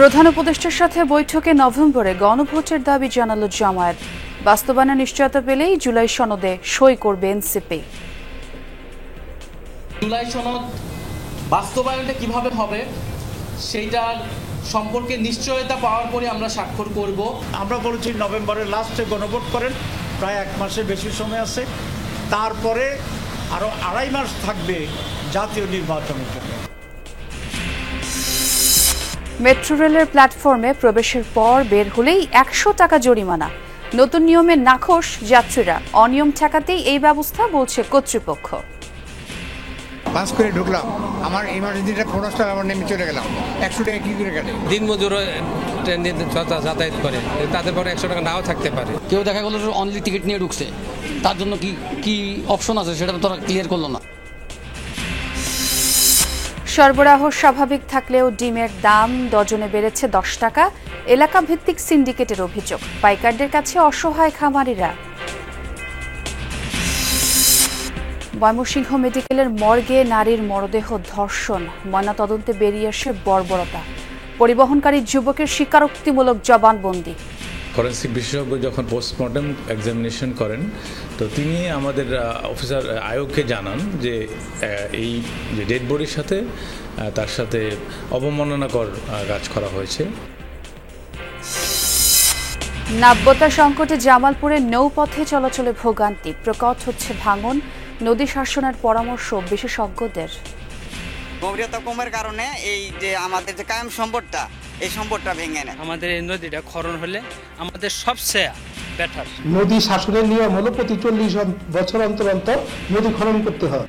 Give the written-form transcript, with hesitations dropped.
প্রধান উপদেষ্টার সাথে বৈঠকে নভেম্বরে গণভোটের দাবি জানালো জামায়াত। বাস্তবায়নের নিশ্চয়তা পেলেই জুলাই সনদে সই করবে এনসিপি। জুলাই সনদ বাস্তবায়নটা কিভাবে হবে সেইটার সম্পর্কে নিশ্চয়তা পাওয়ার পরে আমরা স্বাক্ষর করব। আমরা বলেছি নভেম্বরের লাস্টে গণভোট করেন, প্রায় 1 মাসের বেশি সময় আছে। তারপরে আরো 2.5 মাস থাকবে জাতীয় নির্বাচনের জন্য। মেট্রো রেলের প্ল্যাটফর্মে প্রবেশের পর বের হলেই 100 টাকা জরিমানা। নতুন নিয়মে নাখোশ যাত্রীরা। অনিয়ম ঠেকাতেই এই ব্যবস্থা বলছে কর্তৃপক্ষ। পাস করে ঢুকলাম, আমার ইমার্জেন্সিটা খরচ টাকা আমার নেমে চলে গেলাম, 100 টাকা কি করে কাটে? দিনমজুর ট্রেন দিয়ে যাতায়াত করে, তাদের পরে 100 টাকা নাও থাকতে পারে। কেউ দেখা গেল অনলি টিকিট নিয়ে ঢুকছে, তার জন্য কি অপশন আছে সেটা তো তারা ক্লিয়ার করলো না। সরবরাহ স্বাভাবিক থাকলেও ডিমের দাম ডজনে বেড়েছে 10 টাকা। এলাকা ভিত্তিক সিন্ডিকেটের অভিযোগ, পাইকারদের কাছে অসহায় খামারিরা। ময়মনসিংহ মেডিকেলের মর্গে নারীর মরদেহ ধর্ষণ, ময়নাতদন্তে বেরিয়ে আসে বর্বরতা। পরিবহনকারী যুবকের স্বীকারোক্তিমূলক জবানবন্দি। ফরেন্সিক বিশেষজ্ঞ যখন পোস্টমর্টেম এক্সামিনেশন করেন, তো তিনি আমাদের অফিসার আয়োগকে জানান যে এই যে ডেড বডির সাথে তার সাথে অবমাননাকর কাজ করা হয়েছে। নাব্যতা সংকটে জামালপুরে নৌপথে চলাচলে ভোগান্তি। প্রকট হচ্ছে ভাঙন। নদী শাসনের পরামর্শ বিশেষজ্ঞদের। গভীরতা কমের কারণে এই যে আমাদের যে কায়েম সম্পদটা, এই সম্পদটা ভেঙে নেয়। আমাদের এই নদীটা খনন হলে আমাদের সবচেয়ে বেটার। নদী শাসনের নিয়ম হলো প্রতি 40 বছর অন্তর অন্তর নদী খনন করতে হয়।